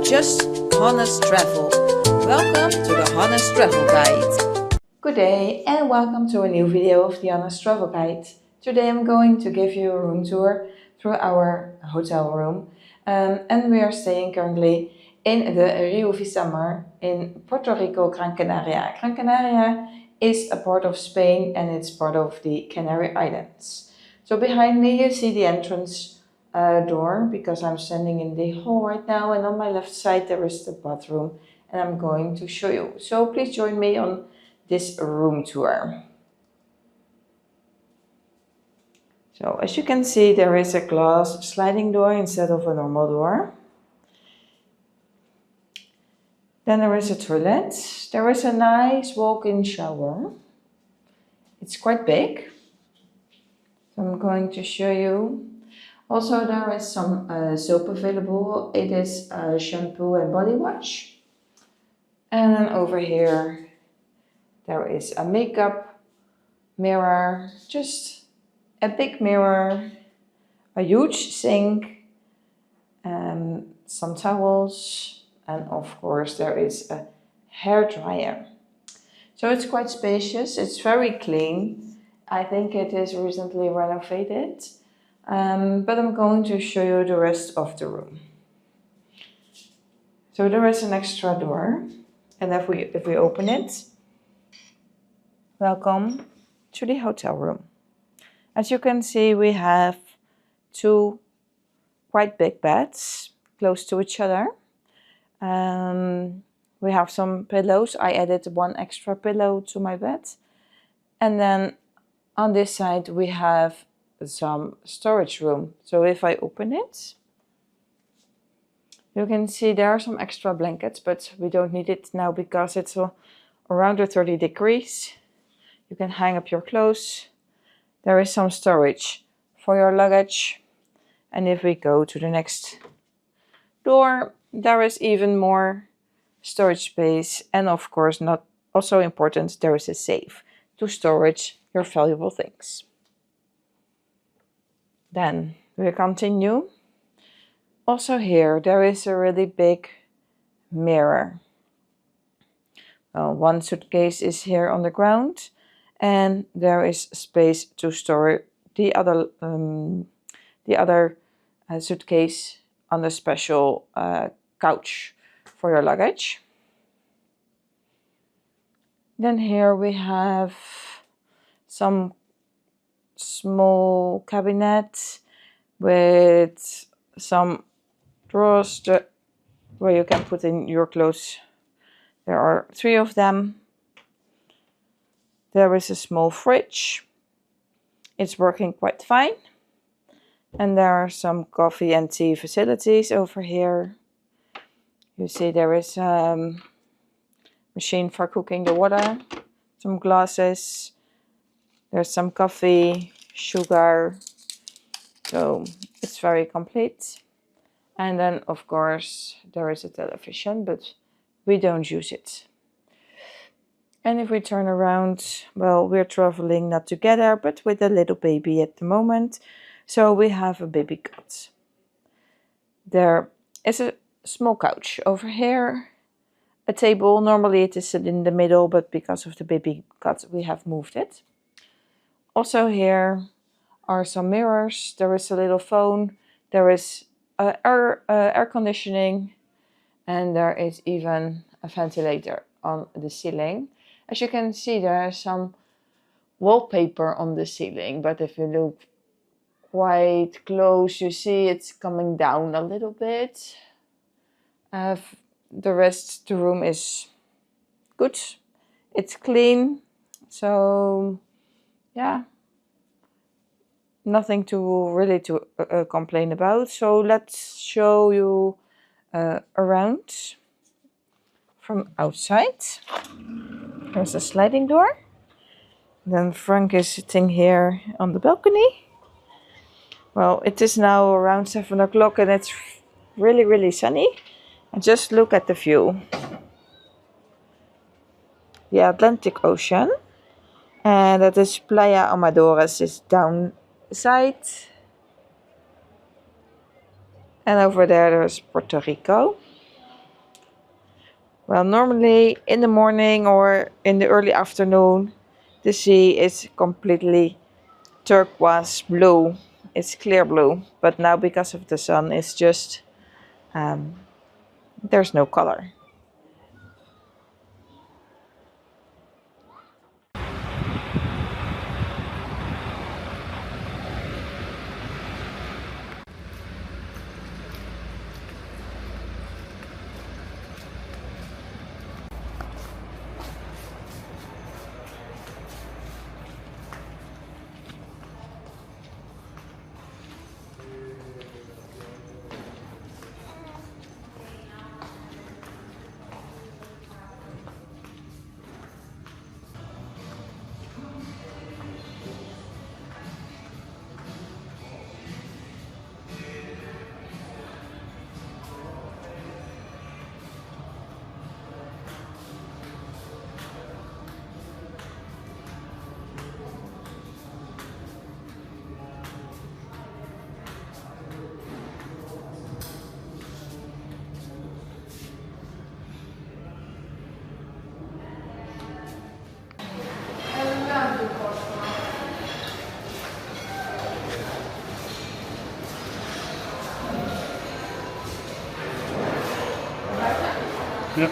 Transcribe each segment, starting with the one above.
just honest travel. Welcome to the Honest Travel Guide. Good day and welcome to a new video of the Honest Travel Guide. Today I'm going to give you a room tour through our hotel room and we are staying currently in the RIU Vistamar in Puerto Rico, Gran Canaria. Gran Canaria is a part of Spain and it's part of the Canary Islands. So behind me you see the entrance door because I'm standing in the hall right now, and on my left side there is the bathroom and I'm going to show you. So please join me on this room tour. So as you can see, there is a glass sliding door instead of a normal door. Then there is a toilet. There is a nice walk-in shower. It's quite big. So I'm going to show you. Also, there is some soap available. It is shampoo and body wash. And then over here, there is a makeup mirror, just a big mirror, a huge sink, some towels, and of course there is a hair dryer. So it's quite spacious, it's very clean. I think it is recently renovated. But I'm going to show you the rest of the room. So there is an extra door, and if we open it, welcome to the hotel room. As you can see, we have two quite big beds close to each other. We have some pillows. I added one extra pillow to my bed, and then on this side we have some storage room. So if I open it, you can see there are some extra blankets, but we don't need it now because it's around the 30 degrees. You can hang up your clothes. There is some storage for your luggage. And if we go to the next door, there is even more storage space. And of course, not also important, there is a safe to storage your valuable things. Then we continue. Also here there is a really big mirror. One suitcase is here on the ground, and there is space to store the other suitcase on the special couch for your luggage. Then here we have some small cabinet with some drawers where you can put in your clothes. There are 3 of them. There is a small fridge. It's working quite fine. And there are some coffee and tea facilities over here. You see there is a machine for cooking the water, some glasses. There's some coffee, sugar, so it's very complete. And then of course there is a television, but we don't use it. And if we turn around, well, we're traveling not together, but with a little baby at the moment. So we have a baby cot. There is a small couch over here, a table. Normally it is in the middle, but because of the baby cot we have moved it. Also here are some mirrors. There is a little phone. There is air conditioning, and there is even a ventilator on the ceiling. As you can see, there is some wallpaper on the ceiling, but if you look quite close, you see it's coming down a little bit. The rest of the room is good. It's clean, so yeah, nothing to really complain about. So let's show you around from outside. There's a sliding door. Then Frank is sitting here on the balcony. Well, it is now around 7 o'clock and it's really sunny. And just look at the view. The Atlantic Ocean. And that is Playa Amadores is downside. And over there is Puerto Rico. Well, normally in the morning or in the early afternoon, the sea is completely turquoise blue. It's clear blue, but now because of the sun, it's just there's no color. Ja.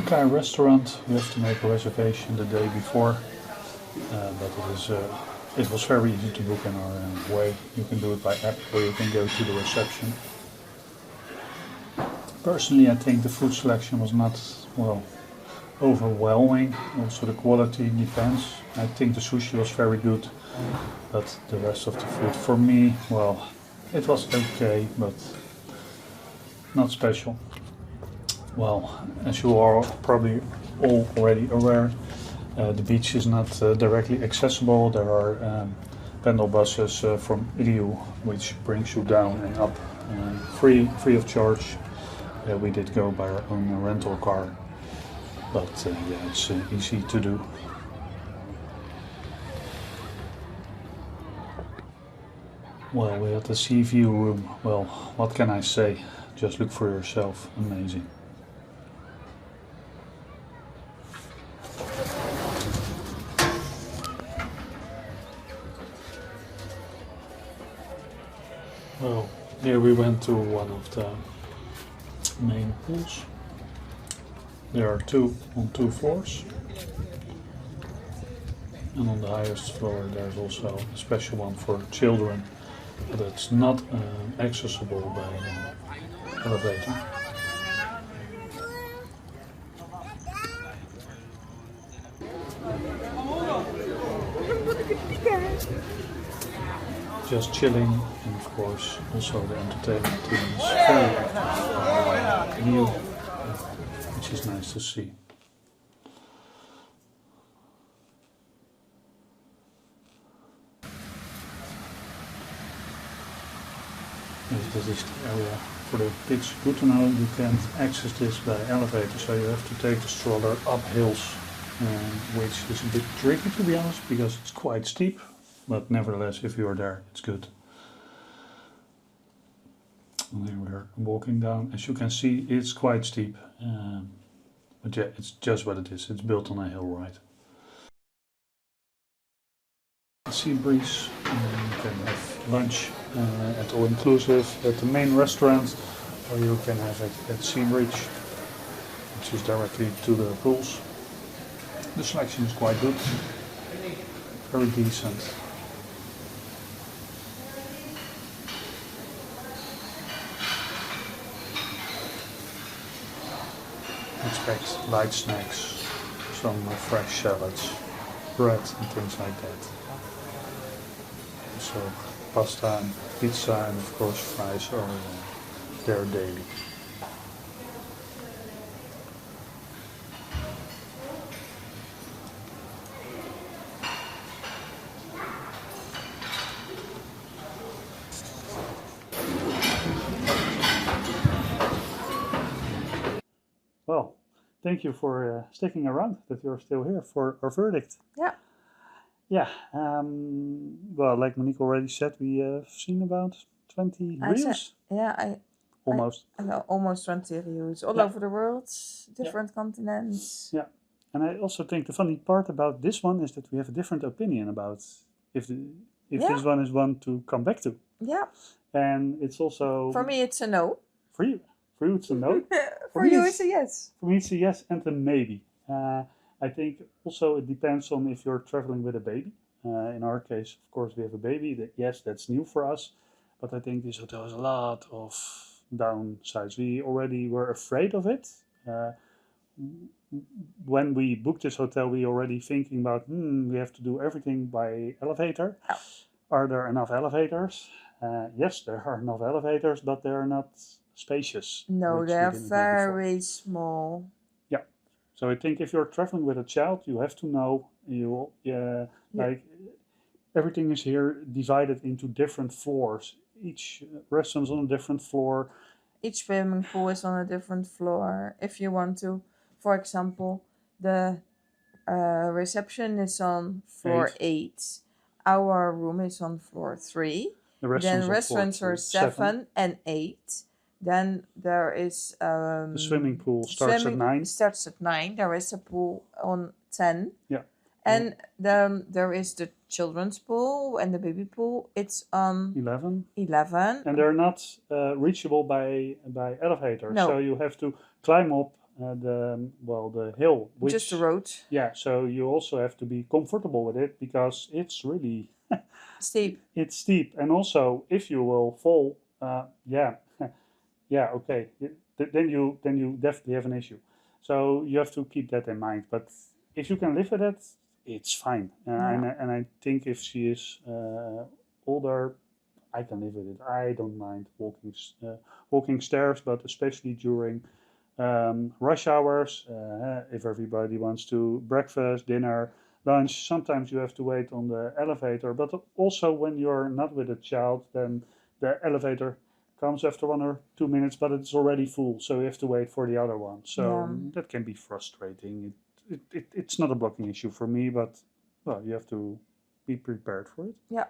Okay, restaurant, you have to make a reservation the day before, but it was very easy to book in our way. You can do it by app or you can go to the reception. Personally, I think the food selection was not, well, overwhelming. Also the quality depends. I think the sushi was very good, but the rest of the food for me, well, it was okay, but not special. Well, as you are probably already aware, the beach is not directly accessible. There are pendle buses from RIU which brings you down and up free of charge. We did go by our own rental car, but yeah, it's easy to do. Well, we had the sea view room. Well, what can I say? Just look for yourself. Amazing. Well, here we went to one of the main pools. There are two on 2 floors. And on the highest floor there's also a special one for children, but it's not accessible by elevator. Just chilling, and of course also the entertainment team is very active new, which is nice to see. This is the area for the kids. Good to know you can't access this by elevator, so you have to take the stroller up hills, which is a bit tricky to be honest, because it's quite steep. But nevertheless, if you're there, it's good. And here we're walking down. As you can see, it's quite steep. But yeah, it's just what it is. It's built on a hill, right? Sea breeze. You can have lunch at all inclusive at the main restaurant, or you can have it at Sea Bridge, which is directly to the pools. The selection is quite good, very decent. Expect light snacks, some fresh salads, bread and things like that. So pasta and pizza and of course fries are there daily. Well, thank you for sticking around, that you're still here for our verdict. Yeah. Yeah, well, like Monique already said, we have seen about 20 reviews. Almost. I know almost 20 reviews all Yeah. over the world, different continents. Yeah, and I also think the funny part about this one is that we have a different opinion about if this one is one to come back to. Yeah. And it's also... For me, it's a no. For you it's a no. For you, it's a yes. For me, it's a yes and a maybe. I think also it depends on if you're traveling with a baby. In our case, of course, we have a baby. Yes, that's new for us. But I think this hotel has a lot of downsides. We already were afraid of it. When we booked this hotel, we already thinking about, we have to do everything by elevator. Oh. Are there enough elevators? Yes, there are enough elevators, but they're not spacious. No, they're very small. Yeah. So I think if you're traveling with a child, you have to know, like everything is here divided into different floors. Each restaurant's on a different floor. Each swimming pool is on a different floor. If you want to, for example, the reception is on floor 8. Our room is on floor 3. Then restaurants are 7 and 8. Then there is the swimming pool starts at 9. Starts at 9. There is a pool on 10. Yeah. And there is the children's pool and the baby pool. It's on 11. 11. And they're not reachable by elevator. No. So you have to climb up the hill. Which, just the road. Yeah. So you also have to be comfortable with it because it's really steep. It's steep, and also if you will fall, okay, then you definitely have an issue. So you have to keep that in mind. But if you can live with it, it's fine. And I think if she is older, I can live with it. I don't mind walking stairs, but especially during rush hours, if everybody wants to breakfast, dinner, lunch, sometimes you have to wait on the elevator. But also when you're not with a child, then the elevator comes after 1 or 2 minutes, but it's already full, so you have to wait for the other one. So that can be frustrating. It's not a blocking issue for me, but well, you have to be prepared for it. Yeah.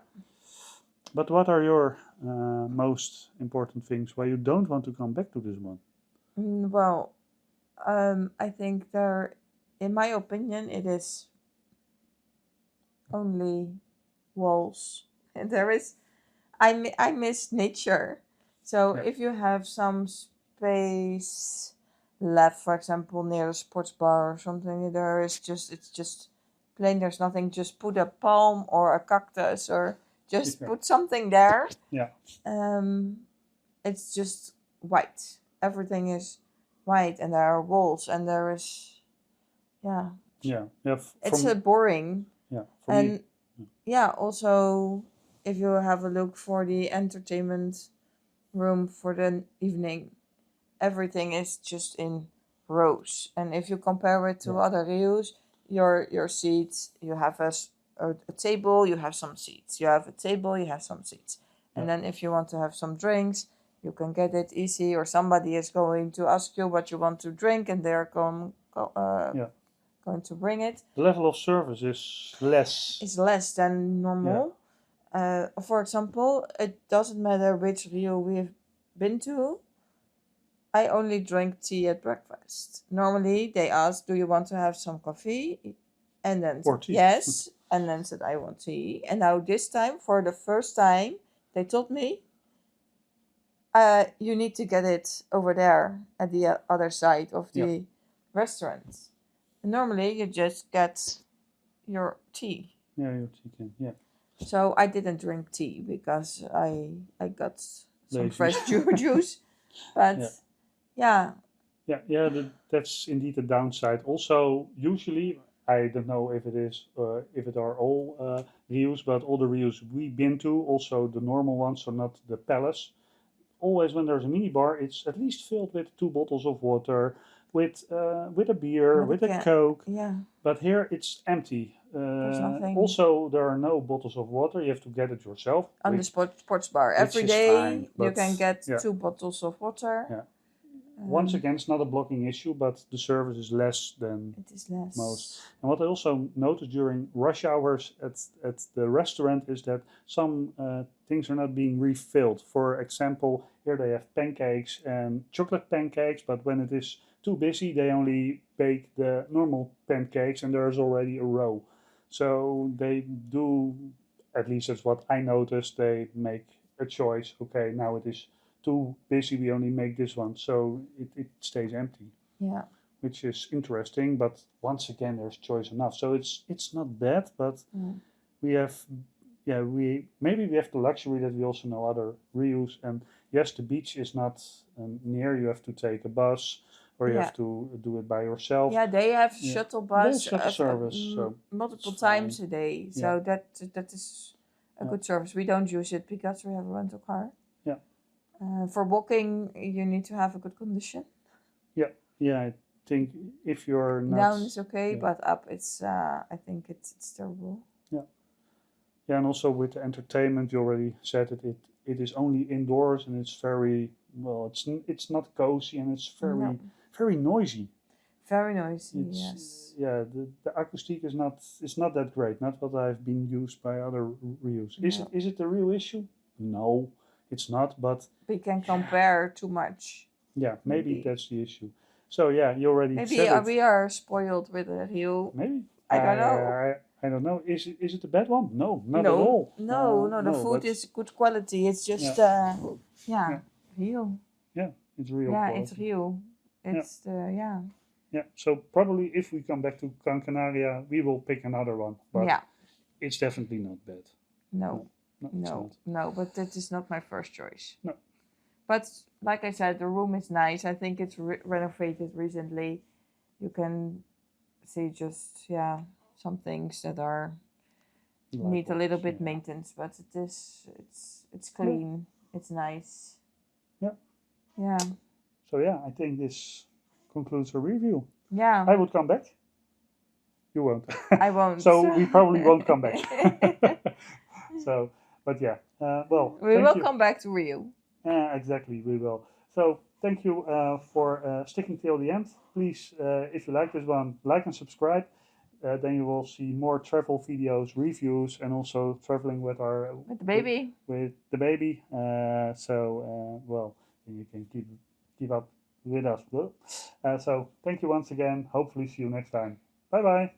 But what are your most important things why you don't want to come back to this one? Well, I think in my opinion, it is only walls. And I miss nature. So if you have some space left, for example, near a sports bar or something, it's just plain, there's nothing, just put a palm or a cactus or just Yeah. put something there. Yeah. It's just white. Everything is white, and there are walls, and there is, yeah. Yeah. Yeah. It's From, boring. yeah. For And me. yeah, also, if you have a look for the entertainment room for the evening, everything is just in rows. And if you compare it to Yeah. other RIUs, your seats, you have a table, you have some seats. You have a table, you have some seats. And Yeah. then if you want to have some drinks, you can get it easy, or somebody is going to ask you what you want to drink, and they're Yeah. going to bring it. The level of service is less. It's less than normal. For example, it doesn't matter which RIU we've been to. I only drink tea at breakfast. Normally, they ask, "Do you want to have some coffee?" And then Or said, tea. yes. And then said, "I want tea." And now this time, for the first time, they told me, "You need to get it over there at the other side of the Yeah. restaurant." And normally, you just get your tea. Yeah. Your tea can. Yeah. So I didn't drink tea because I got some Lazy. fresh juice. But Yeah. yeah, Yeah. That's indeed a downside. Also, usually, I don't know if it are all RIUs, but all the RIUs we've been to, also the normal ones, so not the palace. Always when there's a minibar, it's at least filled with 2 bottles of water, with a beer, with a Coke. yeah, But here it's empty. there's nothing. Also, there are no bottles of water. You have to get it yourself. On the sports bar. which Every is day fine, you but can get yeah. 2 bottles of water. Yeah. Once again, it's not a blocking issue, but the service is less than It is less. most. And what I also noticed during rush hours at the restaurant is that some things are not being refilled. For example, here they have pancakes and chocolate pancakes, but when it is too busy, they only bake the normal pancakes, and there's already a row. So they do, at least that's what I noticed, they make a choice. Okay, now it is too busy, we only make this one, so it stays empty. Yeah. Which is interesting, but once again, there's choice enough. So it's not bad, but we have, we have the luxury that we also know other RIUs, and yes, the beach is not near. You have to take a bus, or you have to do it by yourself. Yeah, they have Yeah. shuttle They have bus shuttle service, so multiple it's times fine. a day. So Yeah. that is a good service. We don't use it because we have a rental car. Yeah. For walking, you need to have a good condition. Yeah, I think if you're not Down is okay, yeah. but up it's I think it's terrible. Yeah, and also with the entertainment, you already said it is only indoors, and it's very well. It's not cozy, and it's very very noisy. Very noisy. It's, yes. Yeah, the acoustic is not that great. Not what I've been used by other RIUs. Is it a real issue? No, it's not. But we can compare too much. Yeah, maybe that's the issue. So yeah, you already maybe said it. We are spoiled with a RIU. Maybe I don't know. I don't know. Is it a bad one? No, not at all. No. The food is good quality. It's just RIU. Yeah, it's real. Yeah, quality. it's RIU. It's Yeah, so probably if we come back to Gran Canaria, we will pick another one. But it's definitely not bad. No, but that is not my first choice. No. But like I said, the room is nice. I think it's renovated recently. You can see just, some things that are need a little bit maintenance, but it's clean. It's nice. Yeah. Yeah. So I think this concludes our review. Yeah. I would come back. You won't. I won't. So we probably won't come back. So, but well. We will come back to RIU. Exactly, we will. So thank you for sticking till the end. Please, if you like this one, like and subscribe. Then you will see more travel videos, reviews, and also traveling with the baby. With the baby. Well, you can keep up with us. So thank you once again. Hopefully see you next time. Bye bye.